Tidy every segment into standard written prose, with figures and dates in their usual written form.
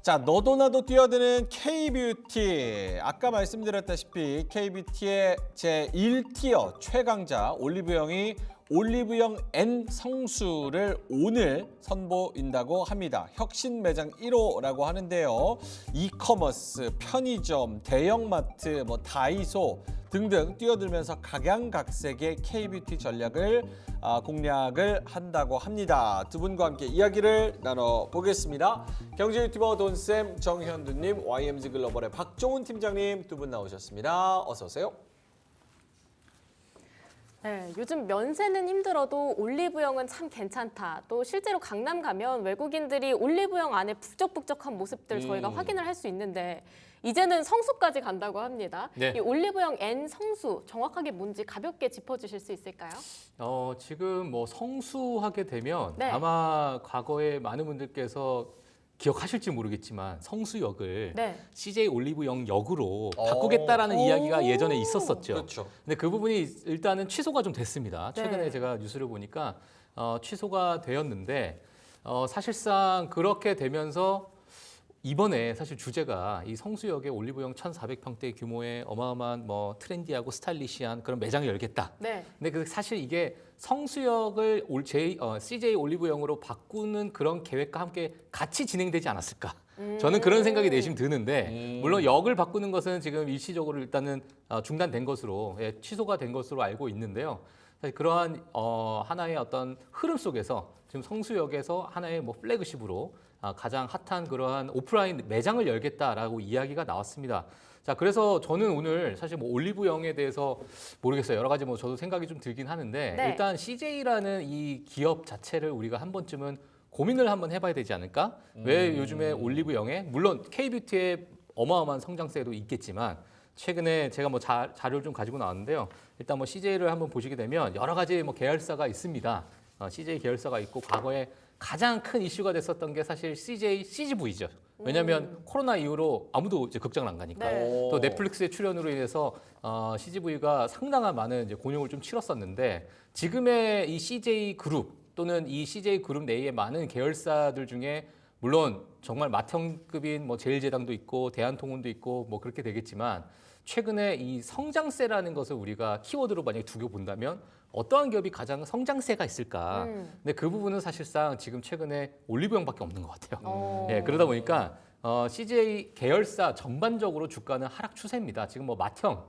자, 너도 나도 뛰어드는 K-뷰티. 아까 말씀드렸다시피 K-뷰티의 제1티어 최강자 올리브영이 올리브영 N 성수를 오늘 선보인다고 합니다. 혁신 매장 1호라고 하는데요. 이커머스, 편의점, 대형마트, 다이소 등등 뛰어들면서 각양각색의 K-뷰티 전략을 공략을 한다고 합니다. 두 분과 함께 이야기를 나눠보겠습니다. 경제 유튜버 돈쌤 정현두님, YMG 글로벌의 박종훈 팀장님 두 분 나오셨습니다. 어서 오세요. 네, 요즘 면세는 힘들어도 올리브영은 참 괜찮다. 또 실제로 강남 가면 외국인들이 올리브영 안에 북적북적한 모습들 저희가 확인을 할 수 있는데 이제는 성수까지 간다고 합니다. 네. 이 올리브영 N 성수 정확하게 뭔지 가볍게 짚어주실 수 있을까요? 지금 성수하게 되면 네. 아마 과거에 많은 분들께서 기억하실지 모르겠지만 성수역을 네. CJ 올리브영 역으로 바꾸겠다라는 이야기가 예전에 있었었죠. 그렇죠. 근데 그 부분이 일단은 취소가 좀 됐습니다. 네. 최근에 제가 뉴스를 보니까 취소가 되었는데 사실상 그렇게 되면서 이번에 사실 주제가 이 성수역에 올리브영 1,400평대 규모의 어마어마한 트렌디하고 스타일리시한 그런 매장을 열겠다. 네. 근데 사실 이게 성수역을 CJ 올리브영으로 바꾸는 그런 계획과 함께 같이 진행되지 않았을까? 저는 그런 생각이 내심 드는데 물론 역을 바꾸는 것은 지금 일시적으로 일단은 중단된 것으로 취소가 된 것으로 알고 있는데요. 사실 그러한 하나의 어떤 흐름 속에서 지금 성수역에서 하나의 플래그십으로 가장 핫한 그러한 오프라인 매장을 열겠다라고 이야기가 나왔습니다. 자, 그래서 저는 오늘 사실 올리브영에 대해서 모르겠어요. 여러 가지 저도 생각이 좀 들긴 하는데 네. 일단 CJ라는 이 기업 자체를 우리가 한 번쯤은 고민을 한번 해봐야 되지 않을까? 왜 요즘에 올리브영에 물론 K-뷰티의 어마어마한 성장세도 있겠지만 최근에 제가 자료를 좀 가지고 나왔는데요. 일단 CJ를 한번 보시게 되면 여러 가지 계열사가 있습니다. CJ 계열사가 있고 과거에 가장 큰 이슈가 됐었던 게 사실 CGV죠. 왜냐하면 코로나 이후로 아무도 이제 극장을 안 가니까. 네. 또 넷플릭스의 출연으로 인해서 CGV가 상당한 많은 이제 곤욕을 좀 치렀었는데 지금의 이 CJ 그룹 또는 이 CJ 그룹 내의 많은 계열사들 중에 물론 정말 맏형급인 제일제당도 있고 대한통운도 있고 그렇게 되겠지만 최근에 이 성장세라는 것을 우리가 키워드로 만약에 두고 본다면 어떠한 기업이 가장 성장세가 있을까? 근데 그 부분은 사실상 지금 최근에 올리브영밖에 없는 것 같아요. 예, 그러다 보니까 CJ 계열사 전반적으로 주가는 하락 추세입니다. 지금 맏형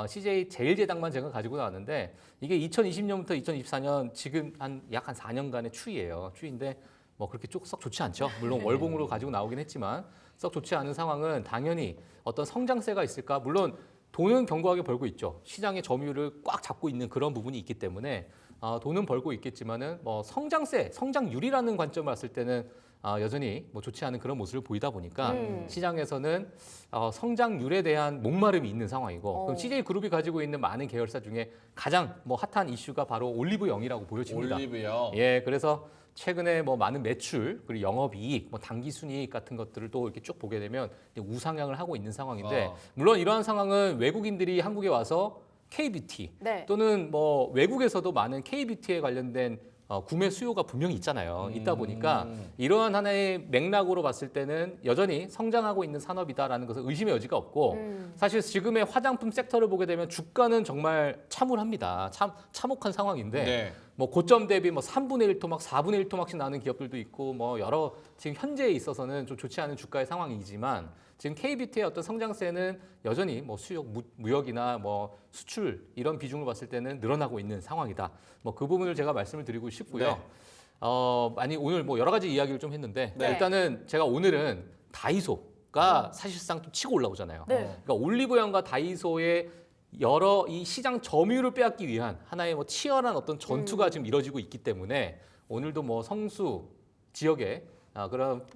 CJ 제일제당만 제가 가지고 나왔는데 이게 2020년부터 2024년 지금 약 한 4년간의 추이인데 그렇게 썩 좋지 않죠. 물론 월봉으로 가지고 나오긴 했지만 썩 좋지 않은 상황은 당연히 어떤 성장세가 있을까? 물론 돈은 견고하게 벌고 있죠. 시장의 점유율을 꽉 잡고 있는 그런 부분이 있기 때문에 돈은 벌고 있겠지만은 성장세, 성장률이라는 관점을 봤을 때는 여전히 좋지 않은 그런 모습을 보이다 보니까 시장에서는 성장률에 대한 목마름이 있는 상황이고 그럼 CJ 그룹이 가지고 있는 많은 계열사 중에 가장 핫한 이슈가 바로 올리브영이라고 보여집니다. 올리브영. 예, 그래서 최근에 많은 매출 그리고 영업이익, 단기순이익 같은 것들을 또 이렇게 쭉 보게 되면 이제 우상향을 하고 있는 상황인데 물론 이러한 상황은 외국인들이 한국에 와서 K-뷰티 네. 또는 외국에서도 많은 K-뷰티에 관련된 구매 수요가 분명히 있잖아요. 있다 보니까 이러한 하나의 맥락으로 봤을 때는 여전히 성장하고 있는 산업이다라는 것은 의심의 여지가 없고 사실 지금의 화장품 섹터를 보게 되면 주가는 정말 참울합니다. 참혹한 상황인데 네. 고점 대비 3분의 1토막, 4분의 1토막씩 나는 기업들도 있고 여러 지금 현재에 있어서는 좀 좋지 않은 주가의 상황이지만 지금 K-뷰티의 어떤 성장세는 여전히 수역, 무역이나 수출 이런 비중을 봤을 때는 늘어나고 있는 상황이다. 그 부분을 제가 말씀을 드리고 싶고요. 네. 오늘 여러 가지 이야기를 좀 했는데 네. 일단은 제가 오늘은 다이소가 사실상 좀 치고 올라오잖아요. 네. 그러니까 올리브영과 다이소의 여러 이 시장 점유율을 빼앗기 위한 하나의 치열한 어떤 전투가 지금 이뤄지고 있기 때문에 오늘도 성수 지역에 그런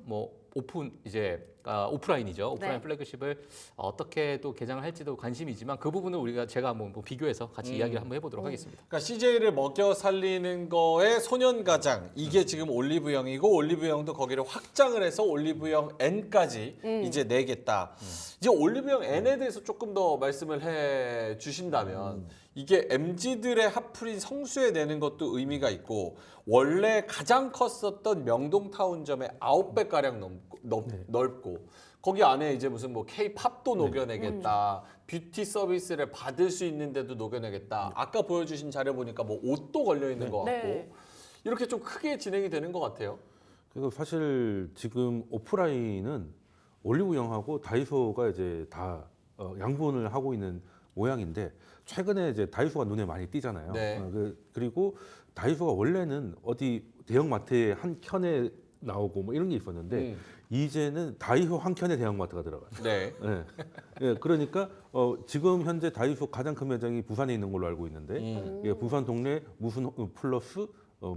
오프라인이죠. 오프라인 네. 플래그십을 어떻게 또 개장을 할지도 관심이지만 그 부분을 제가 한번 비교해서 같이 이야기를 한번 해보도록 하겠습니다. 그러니까 CJ를 먹여 살리는 거에 소년가장 이게 지금 올리브영이고 올리브영도 거기를 확장을 해서 올리브영 N까지 이제 내겠다. 이제 올리브영 N에 대해서 조금 더 말씀을 해 주신다면 이게 MZ들의 핫플인 성수에 내는 것도 의미가 있고 원래 가장 컸었던 명동타운점의 9배가량 넓고 하고 거기 안에 이제 무슨 뭐 K-팝도 녹여내겠다. 뷰티 서비스를 받을 수 있는데도 녹여내겠다. 아까 보여주신 자료 보니까 뭐 옷도 걸려 있는 것 같고 네. 이렇게 좀 크게 진행이 되는 것 같아요. 그리고 사실 지금 오프라인은 올리브영하고 다이소가 이제 다 양분을 하고 있는 모양인데 최근에 이제 다이소가 눈에 많이 띄잖아요. 네. 그리고 다이소가 원래는 어디 대형마트의 한 켠에 나오고 뭐 이런 게 있었는데 이제는 다이소 한 켠에 대형마트가 들어가요. 네. 네. 예, 그러니까 지금 현재 다이소 가장 큰 매장이 부산에 있는 걸로 알고 있는데 예, 부산 동네 무슨 홈플러스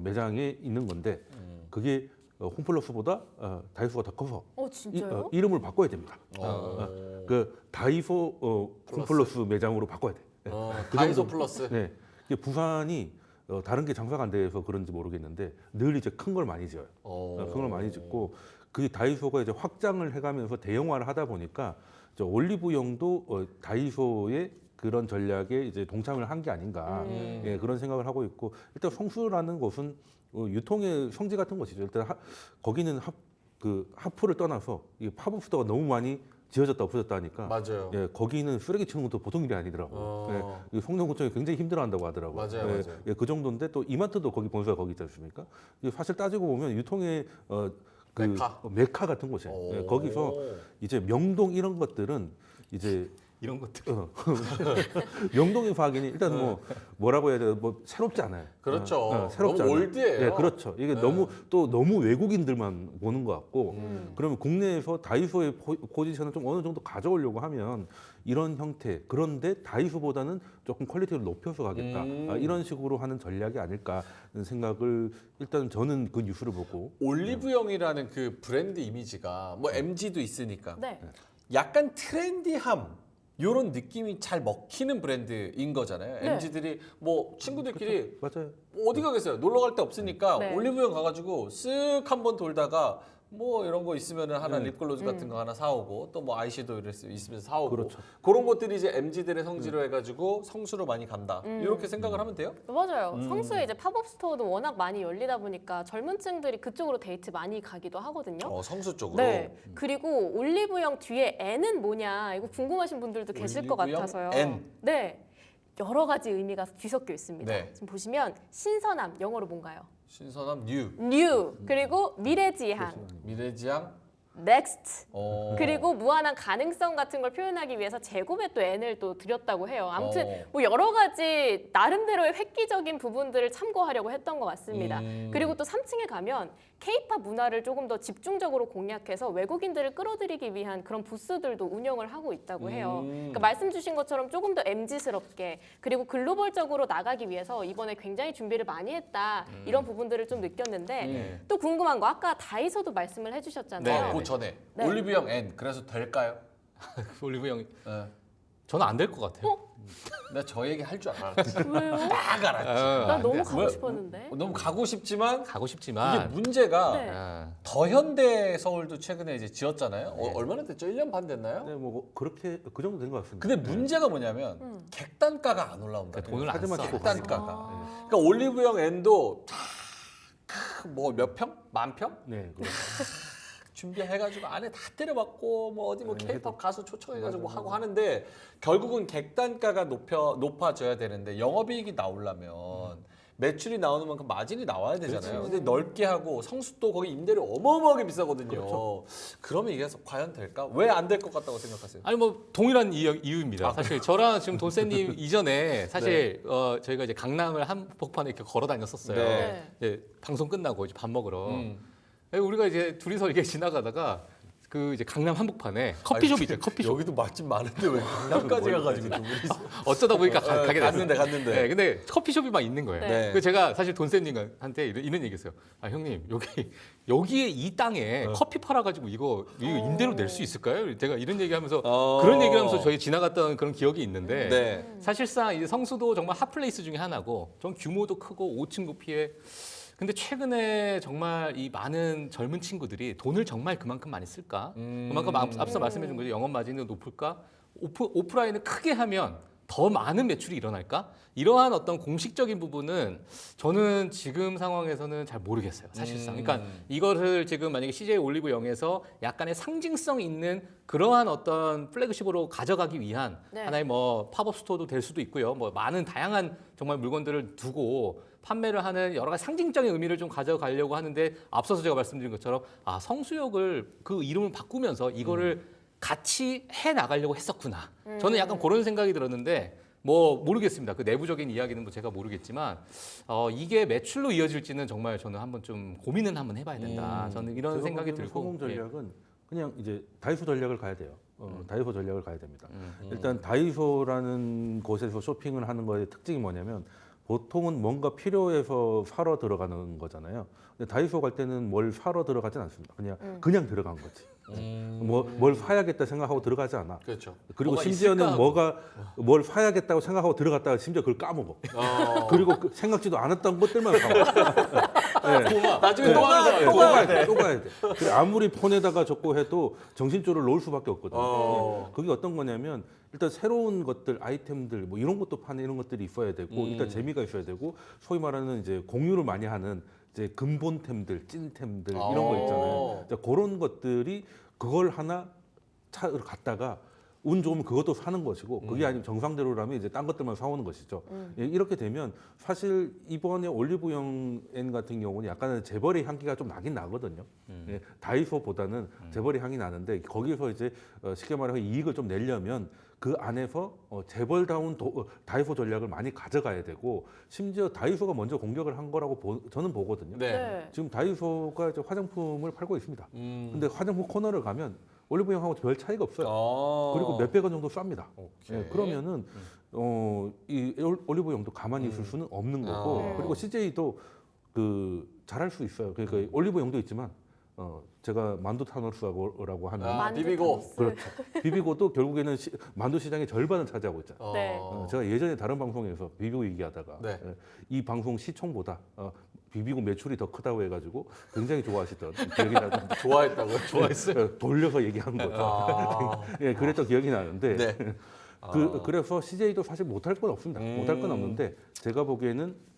매장에 있는 건데 그게 홈플러스보다 다이소가 더 커서 진짜요? 이름을 바꿔야 됩니다. 어. 그 다이소 홈플러스 매장으로 바꿔야 돼. 다이소 플러스. 네, 이게 부산이 다른 게 장사가 안 돼서 그런지 모르겠는데 늘 이제 큰 걸 많이 지어요. 큰 걸 많이 짓고 그 다이소가 이제 확장을 해가면서 대형화를 하다 보니까 저 올리브영도 다이소의 그런 전략에 이제 동참을 한 게 아닌가 예, 그런 생각을 하고 있고 일단 성수라는 곳은 유통의 성지 같은 곳이죠. 일단 거기는 하프를 떠나서 이 팝업 스토어가 너무 많이 지어졌다 없어졌다 하니까 맞아요. 예, 거기는 쓰레기 치는 것도 보통 일이 아니더라고요. 예, 이 성동구청이 굉장히 힘들어한다고 하더라고요. 맞아요, 예, 맞아요. 예, 그 정도인데 또 이마트도 거기 본사가 거기 있지 않습니까? 이게 사실 따지고 보면 유통의 메카 같은 곳이에요. 예, 거기서 이제 명동 이런 것들은 이제 이런 것들. 명동의 파악이니 일단 뭐라고 해야 돼요? 뭐 새롭지 않아요. 그렇죠. 새롭지 너무 않아요. 올드예요. 네, 그렇죠. 이게 너무 외국인들만 보는 것 같고 그러면 국내에서 다이소의 포지션을 좀 어느 정도 가져오려고 하면 이런 형태 그런데 다이소보다는 조금 퀄리티를 높여서 가겠다 이런 식으로 하는 전략이 아닐까 하는 생각을 일단 저는 그 뉴스를 보고 올리브영이라는 그 브랜드 이미지가 뭐 MG도 있으니까 네. 약간 트렌디함 이런 느낌이 잘 먹히는 브랜드인 거잖아요. 네. MZ들이 뭐 친구들끼리 맞아요. 어디 가겠어요? 놀러 갈 데 없으니까 네. 올리브영 가가지고 쓱 한번 돌다가 뭐 이런 거 있으면 하나 립글로즈 같은 거 하나 사오고 또 뭐 아이섀도우 있으면 사오고 그렇죠. 그런 것들이 이제 MZ들의 성지로 해가지고 성수로 많이 간다 이렇게 생각을 하면 돼요? 맞아요. 성수에 이제 팝업 스토어도 워낙 많이 열리다 보니까 젊은 층들이 그쪽으로 데이트 많이 가기도 하거든요. 성수 쪽으로. 네. 그리고 올리브영 뒤에 N은 뭐냐 이거 궁금하신 분들도 계실 것 올리브영 같아서요. N. 네. 여러 가지 의미가 뒤섞여 있습니다. 네. 지금 보시면 신선함 영어로 뭔가요? 신선함 뉴 New 그리고 미래지향, 미래지향 Next 그리고 그리고 무한한 가능성 같은 걸 표현하기 위해서 제곱에 또 N을 또 드렸다고 해요. 아무튼 어. 뭐 여러 가지 나름대로의 획기적인 부분들을 참고하려고 했던 것 같습니다. 그리고 또 3층에 가면 K-팝 문화를 조금 더 집중적으로 공략해서 외국인들을 끌어들이기 위한 그런 부스들도 운영을 하고 있다고 해요. 그러니까 말씀 주신 것처럼 조금 더 MZ스럽게 그리고 글로벌적으로 나가기 위해서 이번에 굉장히 준비를 많이 했다 이런 부분들을 좀 느꼈는데 또 궁금한 거 아까 다이소도 말씀을 해주셨잖아요. 그 전에 네. 올리브영 N 그래서 될까요? 올리브영이 네. 저는 안 될 것 같아요. 나 저 얘기 할 줄 알았지. 왜요? 딱 알았지. 나 안 너무 돼. 가고 싶었는데. 너무 가고 싶지만 가고 이게 싶지만 문제가 네. 더현대 서울도 최근에 이제 지었잖아요. 얼마나 됐죠? 1년 반 됐나요? 네, 뭐 그렇게 그 정도 된 것 같습니다. 근데 문제가 뭐냐면 객단가가 안 올라온다. 돈을 안 카드만 써. 찍고 객단가가. 그러니까 올리브영 N도 뭐 몇 평? 만 평? 네, 준비해가지고 안에 다 때려박고 뭐 어디 뭐 K-팝 가수 초청해가지고 뭐 하고 하는데 결국은 객단가가 높아져야 되는데 영업이익이 나오려면 매출이 나오는 만큼 마진이 나와야 되잖아요. 근데 넓게 하고 성수도 거기 임대료 어마어마하게 비싸거든요. 그러면 이게 과연 될까? 왜 안 될 것 같다고 생각하세요? 아니 뭐 동일한 이유입니다. 사실 저랑 지금 돈세님 이전에 사실 저희가 이제 강남을 한복판에 이렇게 걸어 다녔었어요. 네. 이제 방송 끝나고 이제 밥 먹으러. 우리가 이제 둘이서 이렇게 지나가다가 그 이제 강남 한복판에 커피숍이 있죠. 커피숍. 여기도 맛집 많은데 왜 강남까지 가가지고 두 분이서 어쩌다 보니까 가게 됐어요. 갔는데. 네, 근데 커피숍이 막 있는 거예요. 네. 그래서 제가 사실 돈세님한테 이런 얘기했어요. 아 형님 여기에 이 땅에 커피 팔아가지고 이거 임대료 낼 수 있을까요? 제가 이런 얘기하면서 그런 얘기를 하면서 저희 지나갔던 그런 기억이 있는데 네. 사실상 이제 성수도 정말 핫플레이스 중에 하나고 좀 규모도 크고 5층 높이에 근데 최근에 정말 이 많은 젊은 친구들이 돈을 정말 그만큼 많이 쓸까? 그만큼 앞서 말씀해준 거죠. 영업 마진도 높을까? 오프라인을 크게 하면 더 많은 매출이 일어날까? 이러한 어떤 공식적인 부분은 저는 지금 상황에서는 잘 모르겠어요. 사실상. 그러니까 이것을 지금 만약에 CJ 올리브 영에서 약간의 상징성 있는 그러한 어떤 플래그십으로 가져가기 위한 네. 하나의 뭐 팝업 스토어도 될 수도 있고요. 뭐 많은 다양한 정말 물건들을 두고 판매를 하는 여러 가지 상징적인 의미를 좀 가져가려고 하는데 앞서서 제가 말씀드린 것처럼 성수역을 그 이름을 바꾸면서 이거를 같이 해 나가려고 했었구나. 저는 약간 그런 생각이 들었는데 뭐 모르겠습니다. 그 내부적인 이야기는 뭐 제가 모르겠지만 이게 매출로 이어질지는 정말 저는 한번 좀 고민은 한번 해봐야 된다. 저는 이런 제가 생각이 보기에는 들고. 성공 예. 전략은 그냥 이제 다이소 전략을 가야 돼요. 다이소 전략을 가야 됩니다. 일단 다이소라는 곳에서 쇼핑을 하는 거의 특징이 뭐냐면 보통은 뭔가 필요해서 사러 들어가는 거잖아요. 근데 다이소 갈 때는 뭘 사러 들어가진 않습니다. 그냥 들어간 거지. 뭘 사야겠다 생각하고 들어가지 않아. 그렇죠. 그리고 뭐가 심지어는 있을까? 뭘 사야겠다고 생각하고 들어갔다가 심지어 그걸 까먹어. 그리고 생각지도 않았던 것들만 사와. 네. 나중에 또 가야 돼. 또 가야 돼. 또 가야 돼. 그래, 아무리 폰에다가 적고 해도 정신줄을 놓을 수밖에 없거든요. 네. 그게 어떤 거냐면 일단 새로운 것들, 아이템들 뭐 이런 것도 파는 이런 것들이 있어야 되고 일단 재미가 있어야 되고 소위 말하는 이제 공유를 많이 하는 이제 근본템들, 찐템들 이런 거 있잖아요. 이제 그런 것들이 그걸 하나 차를 갖다가 운 좋으면 그것도 사는 것이고 그게 아니면 정상대로라면 이제 딴 것들만 사오는 것이죠. 예, 이렇게 되면 사실 이번에 올리브영 N 같은 경우는 약간은 재벌의 향기가 좀 나긴 나거든요. 예, 다이소보다는 재벌의 향이 나는데 거기서 이제 쉽게 말해서 이익을 좀 내려면 그 안에서 재벌다운 다이소 전략을 많이 가져가야 되고 심지어 다이소가 먼저 공격을 한 거라고 저는 보거든요. 네. 지금 다이소가 이제 화장품을 팔고 있습니다. 근데 화장품 코너를 가면 올리브영하고 별 차이가 없어요. 그리고 몇백 원 정도 쌉니다. 예, 그러면은 이 올리브영도 가만히 있을 수는 없는 거고 그리고 CJ도 그 잘할 수 있어요. 그러니까 올리브영도 있지만 제가 만두 타노스라고 하는 비비고. 그렇죠. 비비고도 결국에는 만두 시장의 절반을 차지하고 있잖아요. 네. 제가 예전에 다른 방송에서 비비고 얘기하다가 네. 이 방송 시청보다 비비고 매출이 더 크다고 해가지고 굉장히 좋아하시던 기억이 나는데 좋아했다고요? 좋아했어요? 돌려서 얘기한 거죠. 예, 그랬던 기억이 나는데 네. 그래서 CJ도 사실 못할 건 없습니다. 못할 건 없는데 제가 보기에는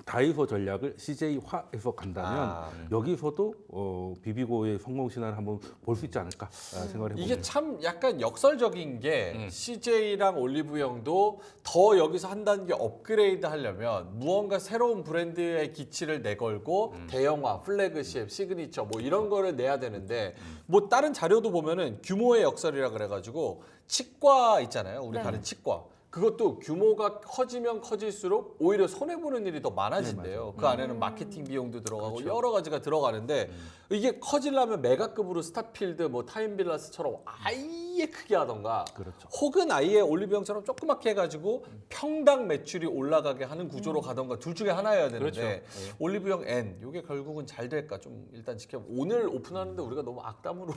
다이소 전략을 CJ화해서 간다면 여기서도 비비고의 성공 신화를 한번 볼 수 있지 않을까 생각을 해봅니다. 이게 참 약간 역설적인 게 CJ랑 올리브영도 더 여기서 한 단계 업그레이드 하려면 무언가 새로운 브랜드의 기치를 내걸고 대형화, 플래그십, 시그니처 뭐 이런 거를 내야 되는데 뭐 다른 자료도 보면은 규모의 역설이라 그래가지고 치과 있잖아요. 우리 네. 가는 치과. 그것도 규모가 커지면 커질수록 오히려 손해보는 일이 더 많아진대요. 그 안에는 마케팅 비용도 들어가고 여러 가지가 들어가는데 이게 커지려면 메가급으로 스타필드, 뭐 타임빌라스처럼 아예 크게 하던가 그렇죠. 혹은 아예 올리브영처럼 조그맣게 해가지고 평당 매출이 올라가게 하는 구조로 가던가 둘 중에 하나여야 되는데 그렇죠. 올리브영 N 이게 결국은 잘 될까 좀 일단 지켜보고 오늘 오픈하는데 우리가 너무 악담으로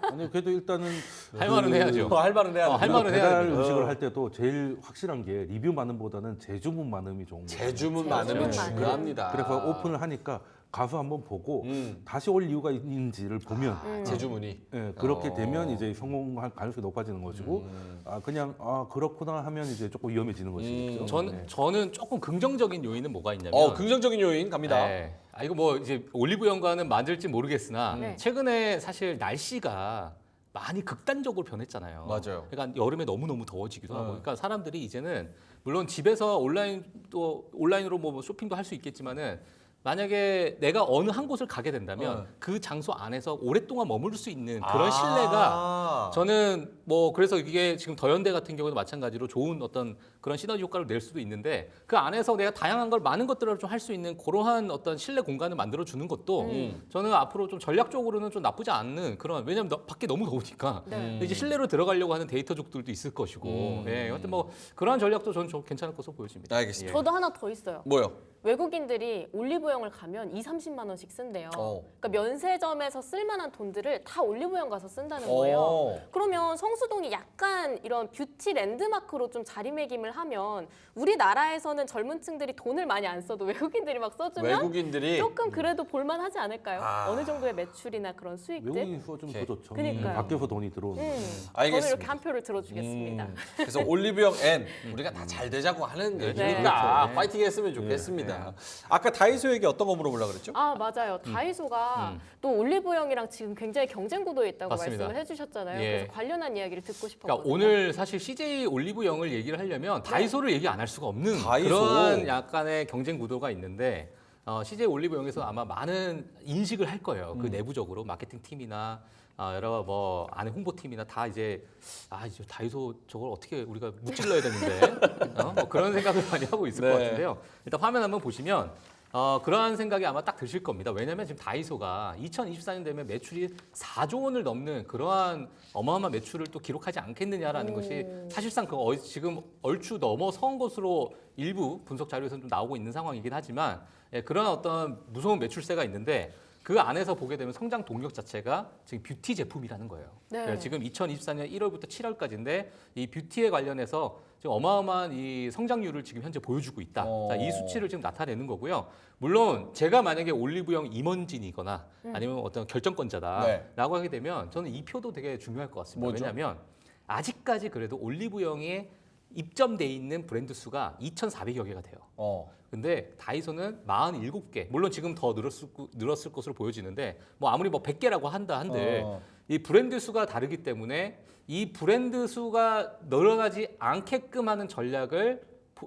아니 그래도 일단은 할 말은 해야죠. 할 말은 해야 할 돼. 말은 해야 배달 됩니다. 음식을 할 때도 제일 확실한 게 리뷰 많음보다는 재주문 많음이 좋은 거예요. 재주문 재주문 많으면 많으면. 중요합니다. 그래서 오픈을 하니까 가서 한번 보고 다시 올 이유가 있는지를 보면 재주문이 예, 그렇게 되면 이제 성공할 가능성이 높아지는 것이고 그냥 그렇구나 하면 이제 조금 위험해지는 것이죠. 저는 조금 긍정적인 요인은 뭐가 있냐면 긍정적인 요인 갑니다. 네. 이거 뭐 이제 올리브영과는 맞을지 모르겠으나 네. 최근에 사실 날씨가 많이 극단적으로 변했잖아요. 맞아요. 그러니까 여름에 너무너무 더워지기도 하고. 그러니까 사람들이 이제는 물론 집에서 온라인으로 뭐 쇼핑도 할 수 있겠지만은 만약에 내가 어느 한 곳을 가게 된다면 그 장소 안에서 오랫동안 머무를 수 있는 그런 신뢰가 저는 뭐 그래서 이게 지금 더현대 같은 경우도 마찬가지로 좋은 어떤 그런 시너지 효과를 낼 수도 있는데 그 안에서 내가 다양한 걸 많은 것들을 좀 할 수 있는 그러한 어떤 실내 공간을 만들어 주는 것도 저는 앞으로 좀 전략적으로는 좀 나쁘지 않는 그런 왜냐하면 밖에 너무 더우니까 네. 이제 실내로 들어가려고 하는 데이터족들도 있을 것이고 예, 하여튼 뭐 그러한 전략도 저는 좀 괜찮을 것으로 보여집니다. 알겠습니다. 저도 하나 더 있어요. 뭐요? 외국인들이 올리브영 올리브영을 가면 2, 30만 원씩 쓴대요. 그러니까 면세점에서 쓸만한 돈들을 다 올리브영 가서 쓴다는 거예요. 그러면 성수동이 약간 이런 뷰티 랜드마크로 좀 자리매김을 하면 우리나라에서는 젊은 층들이 돈을 많이 안 써도 외국인들이 막 써주면 외국인들이 조금 그래도 볼만하지 않을까요? 어느 정도의 매출이나 그런 수익들? 외국인 수가 좀 더 좋죠. 그러니까요. 밖에서 돈이 들어오는. 저는 알겠습니다. 이렇게 한 표를 들어주겠습니다. 그래서 올리브영 N 우리가 다 잘 되자고 하는 네. 얘기니까 네. 파이팅 했으면 좋겠습니다. 아까 다이소 얘기 어떤 거 물어보려고 그랬죠? 아 맞아요. 다이소가 또 올리브영이랑 지금 굉장히 경쟁 구도에 있다고 맞습니다. 말씀을 해주셨잖아요. 예. 그래서 관련한 이야기를 듣고 싶었거든요. 그러니까 오늘 사실 CJ 올리브영을 얘기를 하려면 다이소를 얘기 안 할 수가 없는 다이소. 그런 약간의 경쟁 구도가 있는데 CJ 올리브영에서 아마 많은 인식을 할 거예요. 그 내부적으로 마케팅 팀이나 여러 뭐 안에 홍보팀이나 다 이제 이제 다이소 저걸 어떻게 우리가 무찔러야 되는데 뭐 그런 생각을 많이 하고 있을 네. 것 같은데요. 일단 화면 한번 보시면 그러한 생각이 아마 딱 드실 겁니다. 왜냐하면 지금 다이소가 2024년 되면 매출이 4조 원을 넘는 그러한 어마어마한 매출을 또 기록하지 않겠느냐라는 것이 사실상 지금 얼추 넘어선 것으로 일부 분석 자료에서는 좀 나오고 있는 상황이긴 하지만 그런 어떤 무서운 매출세가 있는데 그 안에서 보게 되면 성장 동력 자체가 지금 뷰티 제품이라는 거예요. 네. 그러니까 지금 2024년 1월부터 7월까지인데 이 뷰티에 관련해서 지금 어마어마한 이 성장률을 지금 현재 보여주고 있다. 자, 이 수치를 지금 나타내는 거고요. 물론 제가 만약에 올리브영 임원진이거나 아니면 어떤 결정권자다라고 하게 되면 저는 이 표도 되게 중요할 것 같습니다. 뭐죠? 왜냐하면 아직까지 그래도 올리브영에 입점돼 있는 브랜드 수가 2,400여 개가 돼요. 근데 다이소는 47개. 물론 지금 더 늘었을 것으로 보여지는데 뭐 아무리 뭐 100개라고 한들 이 브랜드 수가 다르기 때문에 이 브랜드 수가 늘어나지 않게끔 하는 전략을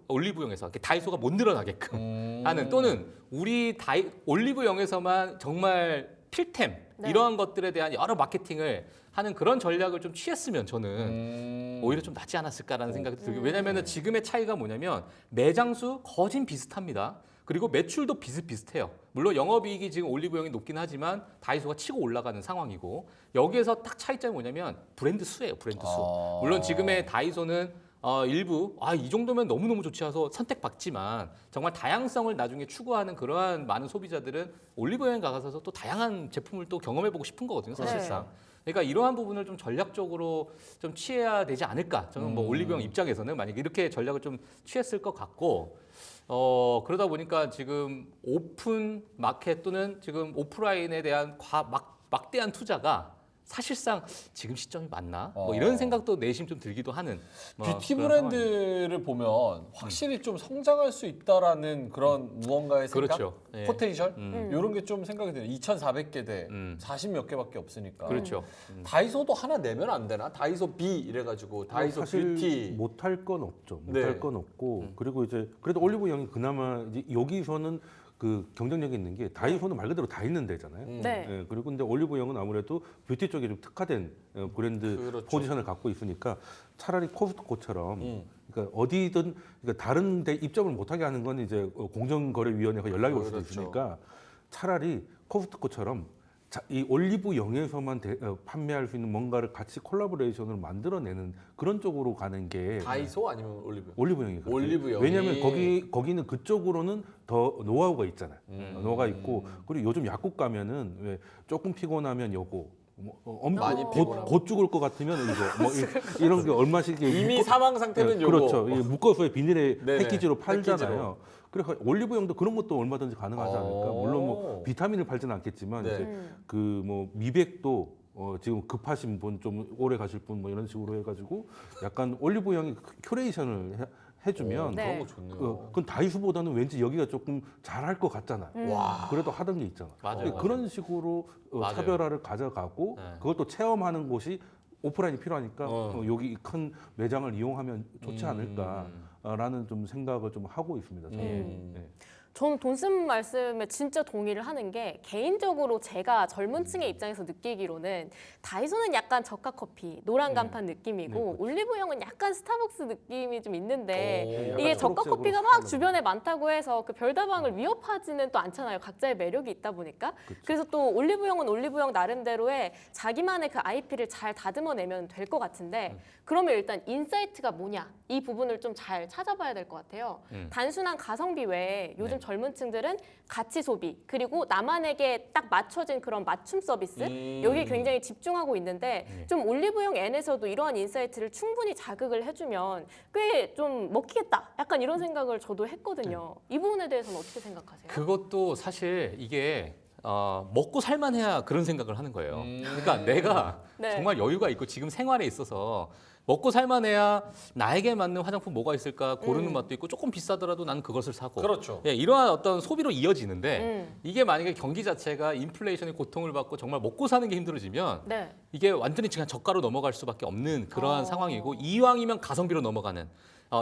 올리브영에서 다이소가 못 늘어나게끔 하는 또는 우리 올리브영에서만 정말 필템 이러한 것들에 대한 여러 마케팅을 하는 그런 전략을 좀 취했으면 저는 오히려 좀 낫지 않았을까라는 생각이 들고 왜냐하면 지금의 차이가 뭐냐면 매장 수 거진 비슷합니다. 그리고 매출도 비슷비슷해요. 물론 영업이익이 지금 올리브영이 높긴 하지만 다이소가 치고 올라가는 상황이고 여기에서 딱 차이점이 뭐냐면 브랜드 수예요. 브랜드 수. 물론 지금의 다이소는 일부 이 정도면 너무너무 좋지 해서 선택받지만 정말 다양성을 나중에 추구하는 그러한 많은 소비자들은 올리브영 가서 또 다양한 제품을 또 경험해보고 싶은 거거든요. 사실상. 그러니까 이러한 부분을 좀 전략적으로 좀 취해야 되지 않을까. 저는 뭐 올리브영 입장에서는 만약에 이렇게 전략을 좀 취했을 것 같고 그러다 보니까 지금 오픈 마켓 또는 지금 오프라인에 대한 막대한 투자가 사실상 지금 시점이 맞나? 뭐 이런 생각도 내심 좀 들기도 하는 뷰티 그런 브랜드를 보면 확실히 좀 성장할 수 있다라는 그런 무언가의 생각, 그렇죠. 예. 포텐셜 이런 게 좀 생각이 드네요. 2,400개 대 40몇 개밖에 없으니까. 그렇죠. 다이소도 하나 내면 안 되나? 다이소 B 이래가지고 다이소 사실 뷰티. 못할 건 없죠. 네. 못할 건 없고 그리고 이제 그래도 올리브영이 그나마 이제 여기서는 그 경쟁력이 있는 게 다이소는 말 그대로 다 있는 데잖아요. 네. 예, 그리고 근데 올리브영은 아무래도 뷰티 쪽에 좀 특화된 브랜드 그렇죠. 포지션을 갖고 있으니까 차라리 코스트코처럼 그러니까 어디든 그러니까 다른 데 입점을 못하게 하는 건 이제 공정거래위원회가 연락이 올 수도 그렇죠. 있으니까 차라리 코스트코처럼 이 올리브영에서만 판매할 수 있는 뭔가를 같이 콜라보레이션을 만들어내는 그런 쪽으로 가는 게 다이소 아니면 올리브영? 올리브영이 그렇게. 올리브영이. 왜냐하면 거기는 그쪽으로는 더 노하우가 있잖아요. 노하우가 있고 그리고 요즘 약국 가면은 왜 조금 피곤하면 요거 많이 피곤하고. 곧 죽을 것 같으면 이거 뭐 이런 게 얼마씩 이미 사망 상태는 요거. 그렇죠. 이 묶어서 비닐에 네네. 패키지로 팔잖아요. 패키지로. 그래서 올리브영도 그런 것도 얼마든지 가능하지 않을까. 물론 뭐 오. 비타민을 팔지는 않겠지만 네. 이제 그 뭐 미백도 지금 급하신 분 좀 오래 가실 분 뭐 이런 식으로 해가지고 약간 올리브영이 큐레이션을 해주면 네. 그런 거 좋네요. 그건 다이소보다는 왠지 여기가 조금 잘할 것 같잖아요. 와. 그래도 하던 게 있잖아. 맞아요, 근데 맞아요. 그런 식으로 맞아요. 차별화를 가져가고 네. 그것도 체험하는 곳이 오프라인이 필요하니까 여기 큰 매장을 이용하면 좋지 않을까라는 좀 생각을 좀 하고 있습니다. 저는. 네. 저는 돈 쓴 말씀에 진짜 동의를 하는 게 개인적으로 제가 젊은 층의 입장에서 느끼기로는 다이소는 약간 저가 커피, 노란 간판 느낌이고 올리브영은 약간 스타벅스 느낌이 좀 있는데 약간 이게 저가 초록색으로 커피가 막 하는 주변에 많다고 해서 그 별다방을 위협하지는 또 않잖아요. 각자의 매력이 있다 보니까. 그래서 또 올리브영은 올리브영 나름대로의 자기만의 그 IP를 잘 다듬어내면 될 것 같은데 그러면 일단 인사이트가 뭐냐 이 부분을 좀 잘 찾아봐야 될 것 같아요. 단순한 가성비 외에 요즘 젊은 층들은 가치 소비 그리고 나만에게 딱 맞춰진 그런 맞춤 서비스 여기에 굉장히 집중하고 있는데 좀 올리브영 N에서도 이러한 인사이트를 충분히 자극을 해주면 꽤 좀 먹히겠다 약간 이런 생각을 저도 했거든요. 이 부분에 대해서는 어떻게 생각하세요? 그것도 사실 이게 먹고 살만해야 그런 생각을 하는 거예요. 그러니까 내가 네. 정말 여유가 있고 지금 생활에 있어서 먹고 살만해야 나에게 맞는 화장품 뭐가 있을까 고르는 맛도 있고 조금 비싸더라도 나는 그것을 사고. 그렇죠. 예, 이러한 어떤 소비로 이어지는데 이게 만약에 경기 자체가 인플레이션의 고통을 받고 정말 먹고 사는 게 힘들어지면 네. 이게 완전히 그냥 저가로 넘어갈 수밖에 없는 그러한 상황이고 이왕이면 가성비로 넘어가는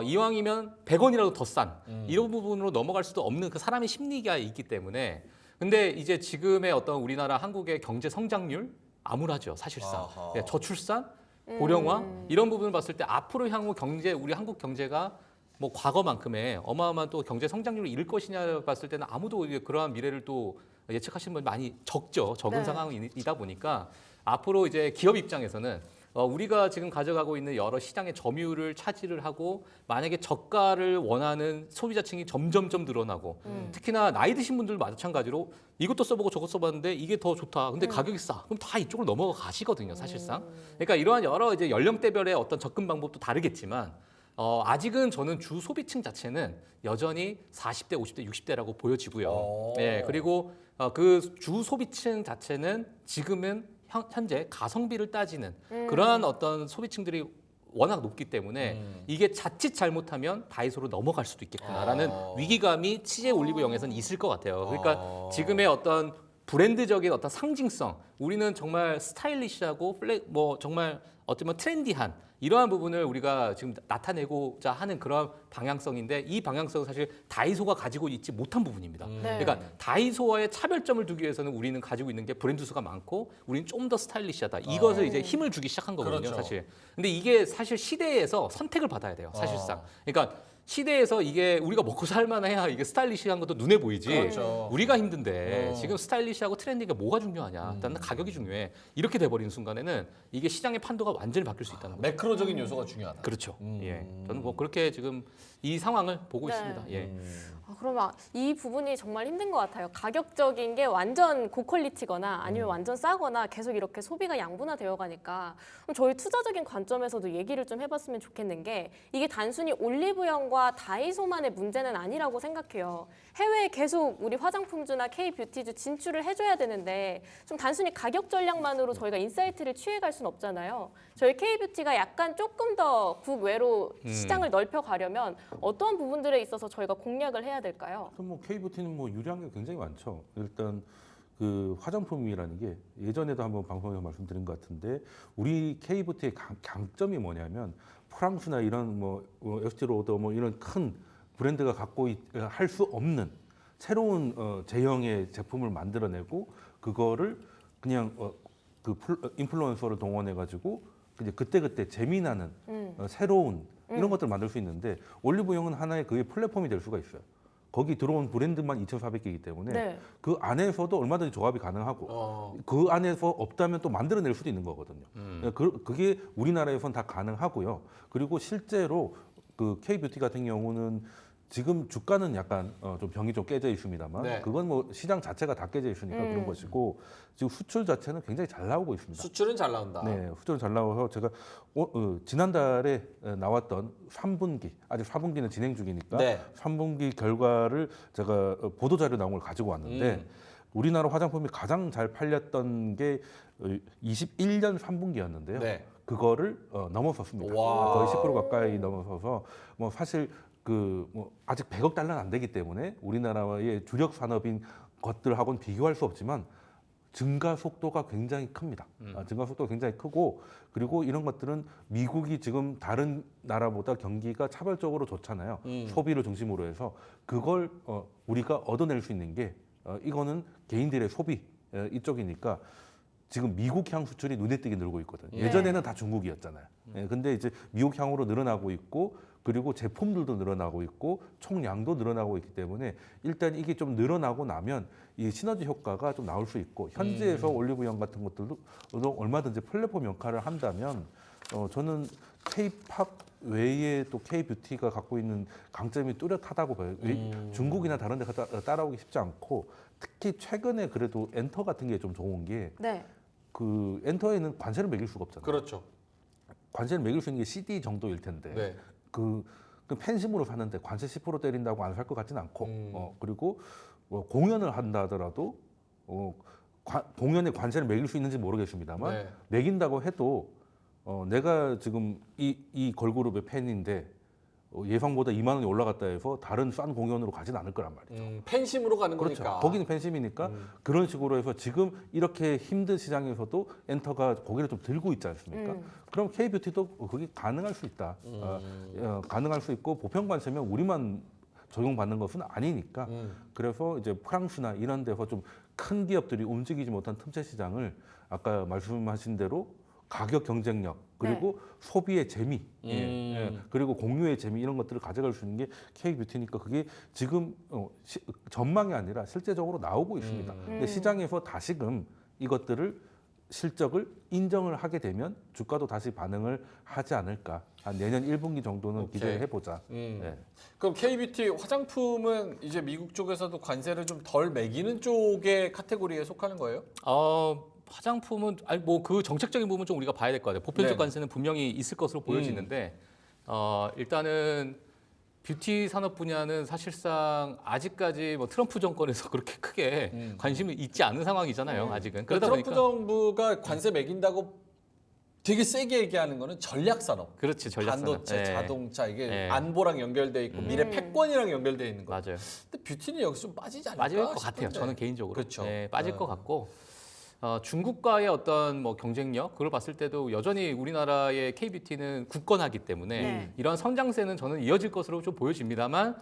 이왕이면 100원이라도 더 싼 이런 부분으로 넘어갈 수도 없는 그 사람의 심리가 있기 때문에 근데 이제 지금의 어떤 우리나라 한국의 경제 성장률 암울하죠 사실상 아하. 예, 저출산 고령화 이런 부분을 봤을 때 앞으로 향후 경제 우리 한국 경제가 뭐 과거만큼의 어마어마한 또 경제 성장률을 이룰 것이냐 봤을 때는 아무도 이제 그러한 미래를 또 예측하시는 분이 많이 적은 네. 상황이다 보니까 앞으로 이제 기업 입장에서는 우리가 지금 가져가고 있는 여러 시장의 점유율을 차지를 하고 만약에 저가를 원하는 소비자층이 점점점 늘어나고 특히나 나이 드신 분들도 마찬가지로 이것도 써보고 저것 써봤는데 이게 더 좋다. 근데 가격이 싸. 그럼 다 이쪽으로 넘어가 가시거든요, 사실상. 그러니까 이러한 여러 이제 연령대별의 어떤 접근 방법도 다르겠지만 아직은 저는 주 소비층 자체는 여전히 40대, 50대, 60대라고 보여지고요. 네, 그리고 그 주 소비층 자체는 지금은 현재 가성비를 따지는 그러한 어떤 소비층들이 워낙 높기 때문에 이게 자칫 잘못하면 다이소로 넘어갈 수도 있겠구나라는 위기감이 CJ 올리브영에서는 있을 것 같아요. 그러니까 지금의 어떤 브랜드적인 어떤 상징성, 우리는 정말 스타일리시하고 뭐 정말 어쩌면 트렌디한 이러한 부분을 우리가 지금 나타내고자 하는 그런 방향성인데 이 방향성은 사실 다이소가 가지고 있지 못한 부분입니다. 그러니까 다이소와의 차별점을 두기 위해서는 우리는 가지고 있는 게 브랜드 수가 많고 우리는 좀 더 스타일리시하다. 이것을 이제 힘을 주기 시작한 거거든요, 그렇죠. 사실. 근데 이게 사실 시대에서 선택을 받아야 돼요, 사실상. 그러니까 시대에서 이게 우리가 먹고 살만해야 이게 스타일리시한 것도 눈에 보이지. 그렇죠. 우리가 힘든데 지금 스타일리시하고 트렌디가 뭐가 중요하냐? 일단 가격이 중요해. 이렇게 돼버리는 순간에는 이게 시장의 판도가 완전히 바뀔 수 있다는 거죠. 매크로적인 요소가 중요하다. 그렇죠. 예, 저는 뭐 그렇게 지금 이 상황을 보고 네. 있습니다. 예. 그러면 이 부분이 정말 힘든 것 같아요. 가격적인 게 완전 고퀄리티거나 아니면 완전 싸거나 계속 이렇게 소비가 양분화되어 가니까 그럼 저희 투자적인 관점에서도 얘기를 좀 해봤으면 좋겠는 게 이게 단순히 올리브영과 다이소만의 문제는 아니라고 생각해요. 해외에 계속 우리 화장품주나 K뷰티주 진출을 해줘야 되는데 좀 단순히 가격 전략만으로 저희가 인사이트를 취해갈 수는 없잖아요. 저희 K뷰티가 약간 조금 더 국외로 시장을 넓혀가려면 어떠한 부분들에 있어서 저희가 공략을 해야 될까요? 그럼 뭐 K뷰티는 뭐 유리한 게 굉장히 많죠. 일단 그 화장품이라는 게 예전에도 한번 방송에서 말씀드린 것 같은데 우리 K뷰티의 강점이 뭐냐면 프랑스나 이런 뭐 에스티로더 뭐 이런 큰 브랜드가 갖고 할 수 없는 새로운 제형의 제품을 만들어내고 그거를 그냥 인플루언서를 동원해 가지고 그때 재미나는 새로운 이런 것들을 만들 수 있는데 올리브영은 하나의 그게 플랫폼이 될 수가 있어요. 거기 들어온 브랜드만 2,400개이기 때문에 네. 그 안에서도 얼마든지 조합이 가능하고 그 안에서 없다면 또 만들어낼 수도 있는 거거든요. 그게 우리나라에선 다 가능하고요. 그리고 실제로 그 K뷰티 같은 경우는 지금 주가는 약간 좀 병이 좀 깨져 있습니다만 네. 그건 뭐 시장 자체가 다 깨져 있으니까 그런 것이고 지금 수출 자체는 굉장히 잘 나오고 있습니다. 수출은 잘 나온다. 네, 수출은 잘 나와서 제가 지난달에 나왔던 3분기 아직 4분기는 진행 중이니까 네. 3분기 결과를 제가 보도 자료 나온 걸 가지고 왔는데 우리나라 화장품이 가장 잘 팔렸던 게 21년 3분기였는데요. 네. 그거를 넘어섰습니다. 와. 거의 10% 가까이 넘어서서 뭐 사실 뭐 아직 100억 달러는 안 되기 때문에 우리나라의 주력 산업인 것들하고는 비교할 수 없지만 증가 속도가 굉장히 큽니다. 증가 속도가 굉장히 크고 그리고 이런 것들은 미국이 지금 다른 나라보다 경기가 차별적으로 좋잖아요. 소비를 중심으로 해서 그걸 우리가 얻어낼 수 있는 게 이거는 개인들의 소비 이쪽이니까 지금 미국향 수출이 눈에 띄게 늘고 있거든요. 예전에는 다 중국이었잖아요. 근데 이제 미국향으로 늘어나고 있고 그리고 제품들도 늘어나고 있고 총량도 늘어나고 있기 때문에 일단 이게 좀 늘어나고 나면 이 시너지 효과가 좀 나올 수 있고 현지에서 올리브영 같은 것들도 얼마든지 플랫폼 역할을 한다면 저는 K-팝 외에 또 K-뷰티가 갖고 있는 강점이 뚜렷하다고 봐요. 중국이나 다른 데 따라오기 쉽지 않고 특히 최근에 그래도 엔터 같은 게 좀 좋은 게 네. 그 엔터에는 관세를 매길 수가 없잖아요. 그렇죠. 관세를 매길 수 있는 게 CD 정도일 텐데 네. 그 팬심으로 사는데 관세 10% 때린다고 안 살 것 같지는 않고 음. 그리고 공연을 한다 하더라도 공연에 관세를 매길 수 있는지 모르겠습니다만 네. 매긴다고 해도 내가 지금 이 걸그룹의 팬인데 예상보다 2만 원이 올라갔다 해서 다른 싼 공연으로 가진 않을 거란 말이죠. 팬심으로 가는 그렇죠. 거니까. 거기는 팬심이니까 그런 식으로 해서 지금 이렇게 힘든 시장에서도 엔터가 고개를 좀 들고 있지 않습니까? 그럼 K-뷰티도 그게 가능할 수 있다. 가능할 수 있고 보편 관세면 우리만 적용받는 것은 아니니까. 그래서 이제 프랑스나 이런 데서 좀 큰 기업들이 움직이지 못한 틈새 시장을 아까 말씀하신 대로 가격 경쟁력 그리고 소비의 재미 그리고 공유의 재미 이런 것들을 가져갈 수 있는 게 K-뷰티니까 그게 지금 전망이 아니라 실제적으로 나오고 있습니다. 근데 시장에서 다시금 이것들을 실적을 인정을 하게 되면 주가도 다시 반응을 하지 않을까. 한 내년 1분기 정도는 오케이. 기대해 보자. 네. 그럼 K-뷰티 화장품은 이제 미국 쪽에서도 관세를 좀 덜 매기는 쪽의 카테고리에 속하는 거예요? 화장품은 아니 뭐 그 정책적인 부분 좀 우리가 봐야 될 것 같아요. 보편적 네. 관세는 분명히 있을 것으로 보여지는데 일단은 뷰티 산업 분야는 사실상 아직까지 뭐 트럼프 정권에서 그렇게 크게 관심이 있지 않은 상황이잖아요. 아직은 그러니까 그러다 트럼프 보니까 정부가 관세 매긴다고 되게 세게 얘기하는 거는 전략 산업. 그렇지 전략 산업. 반도체, 예. 자동차 이게 예. 안보랑 연결돼 있고 미래 패권이랑 연결돼 있는 거. 맞아요. 근데 뷰티는 여기서 좀 빠지지 않을까 빠질 것 같아요. 싶은데. 저는 개인적으로 그렇죠. 빠질 것 같고 중국과의 어떤 뭐 경쟁력 그걸 봤을 때도 여전히 우리나라의 K-뷰티는 굳건하기 때문에 네. 이러한 성장세는 저는 이어질 것으로 좀 보여집니다만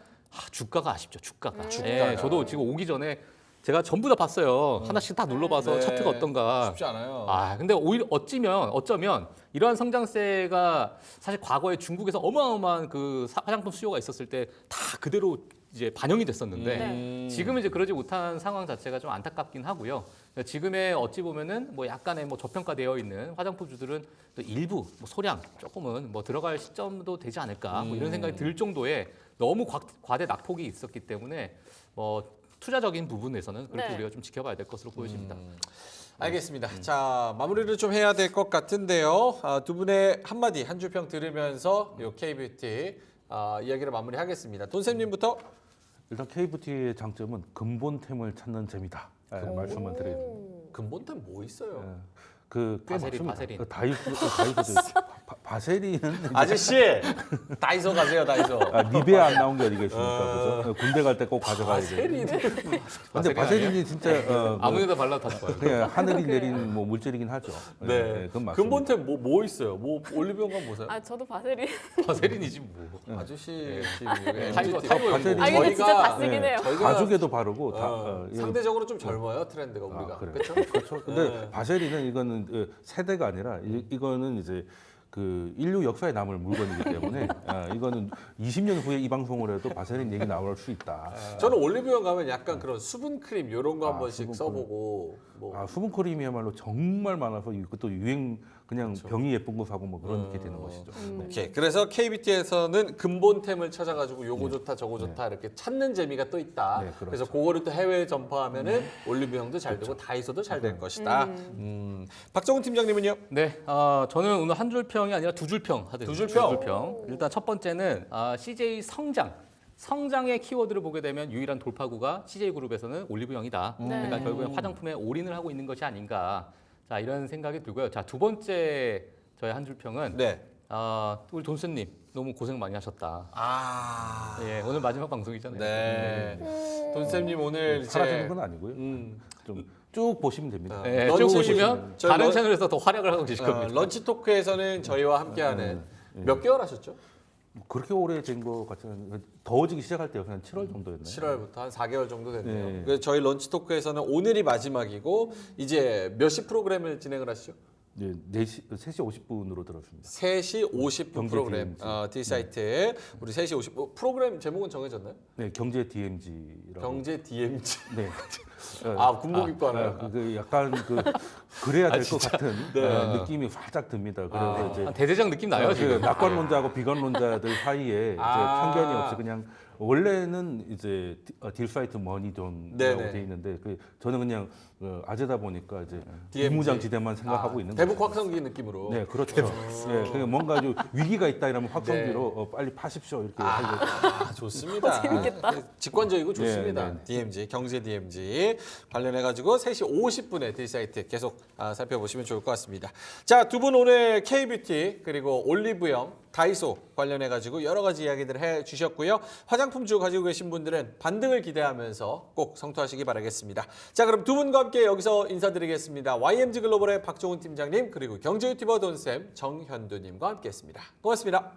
주가가 아쉽죠. 주가가. 주가가. 저도 지금 오기 전에 제가 전부 다 봤어요. 하나씩 다 눌러봐서 네. 차트가 어떤가. 쉽지 않아요. 근데 오히려 어쩌면 이러한 성장세가 사실 과거에 중국에서 어마어마한 그 화장품 수요가 있었을 때 다 그대로 이제 반영이 됐었는데 지금은 이제 그러지 못한 상황 자체가 좀 안타깝긴 하고요. 지금의 어찌 보면은 뭐 약간의 뭐 저평가되어 있는 화장품주들은 또 일부 뭐 소량 조금은 뭐 들어갈 시점도 되지 않을까 뭐 이런 생각이 들 정도의 너무 과대 낙폭이 있었기 때문에 뭐 투자적인 부분에서는 그렇게 네. 우리가 좀 지켜봐야 될 것으로 보여집니다. 알겠습니다. 자, 마무리를 좀 해야 될 것 같은데요. 두 분의 한마디 한 줄평 들으면서 요 K-뷰티 이야기를 마무리하겠습니다. 돈쌤님부터. 일단 K-뷰티의 장점은 근본템을 찾는 재미다. 말씀을 드리겠습니다. 근본템 뭐 있어요? 꽤 바세린, 많습니다. 바세린. 다이소도 바세린은 아저씨 다이소 가세요, 다이소. 니베아 안 나온 게 어디가 있습니까? 그죠? 군대 갈 때 꼭 가져가야 돼요. 바세린. 근데 바세린이 진짜 아무데나 발라도 다 좋아요. 그냥 하늘이 내린 뭐 물질이긴 하죠. 네. 그건 맞습니다. 근본템 뭐 있어요? 뭐 올리브영감 보세요? 저도 바세린. 바세린이지 뭐. 아저씨 지금 타이거, MZT. 타이거 바세린. 아 이게 진짜 다 쓰긴 해요. 저희가 가죽에도 바르고 상대적으로 좀 젊어요 트렌드가 우리가. 그래요. 그렇죠? 그렇죠. 근데 바세린은 이거는 세대가 아니라 이거는 이제 그 인류 역사에 남을 물건이기 때문에 이거는 20년 후에 이 방송을 해도 바세린 얘기 나올 수 있다. 저는 올리브영 가면 약간 그런 수분 크림 이런 거 한 번씩 수분 써보고 뭐 수분 크림이야말로 정말 많아서 이것도 유행 그냥 병이 예쁜 거 사고 뭐 그런 게 되는 것이죠. 네. 오케이. 그래서 K-뷰티에서는 근본템을 찾아가지고 요거 좋다 저거 좋다 이렇게 찾는 재미가 또 있다. 네, 그렇죠. 그래서 그거를 또 해외에 전파하면은 올리브영도 잘 되고 다이소도 잘 될 것이다. 박정훈 팀장님은요? 네, 저는 오늘 한 줄 평이 아니라 두 줄 평 하겠습니다. 두 줄 평? 두 줄 평. 일단 첫 번째는 CJ 성장의 키워드를 보게 되면 유일한 돌파구가 CJ그룹에서는 올리브영이다. 그러니까 결국엔 화장품에 올인을 하고 있는 것이 아닌가. 자, 이런 생각이 들고요. 자, 두 번째 저의 한 줄 평은 네. 우리 돈스님 너무 고생 많이 하셨다. 예, 오늘 마지막 방송이잖아요. 네. 돈쌤님 오늘 사라지는 이제 건 아니고요. 좀 쭉 보시면 됩니다. 네, 런치 쭉 보시면 저희 다른 런- 채널에서 더 활약을 하고 계실 겁니다. 런치 토크에서는 저희와 함께하는 몇 개월 하셨죠? 그렇게 오래 된 것 같지는 더워지기 시작할 때요. 그냥 7월 정도였나요? 7월부터 한 4개월 정도 됐네요. 네. 그래서 저희 런치 토크에서는 오늘이 마지막이고 이제 몇 시 프로그램을 진행을 하시죠? 네, 3시 50분으로 들었습니다. 3시 50분 경제 프로그램 DMZ. D사이트 우리 3시 50분 프로그램 제목은 정해졌나요? 네, 경제 DMZ라고. 경제 DMZ. 네. 아 군복 입고 하나요? 그 약간 그래야 될 것 같은 네. 느낌이 살짝 듭니다. 그래서 이제 한 대대장 느낌 나요 그 지금. 낙관론자하고 비관론자들 사이에 이제 편견이 없이 그냥 원래는 이제 딜 사이트 머니존이라고 네네. 돼 있는데 저는 그냥 아재다 보니까 이제 DMZ. 비무장지대만 생각하고 있는 대북 거죠. 확성기 느낌으로. 네, 그렇죠. 네, 그냥 뭔가 좀 위기가 있다 이러면 확성기로 빨리 파십시오 이렇게 하고. 아, 좋습니다. 재밌겠다. 직관적이고 좋습니다. 네, 네. DMZ, 경제 DMZ 관련해가지고 3시 50분에 D사이트 계속 살펴보시면 좋을 것 같습니다. 자, 두 분 오늘 K뷰티 그리고 올리브영, 다이소 관련해가지고 여러 가지 이야기들을 해주셨고요. 화장품주 가지고 계신 분들은 반등을 기대하면서 꼭 성투하시기 바라겠습니다. 자, 그럼 두 분과 함께 여기서 인사드리겠습니다. YMG 글로벌의 박종훈 팀장님 그리고 경제 유튜버 돈쌤 정현두님과 함께했습니다. 고맙습니다.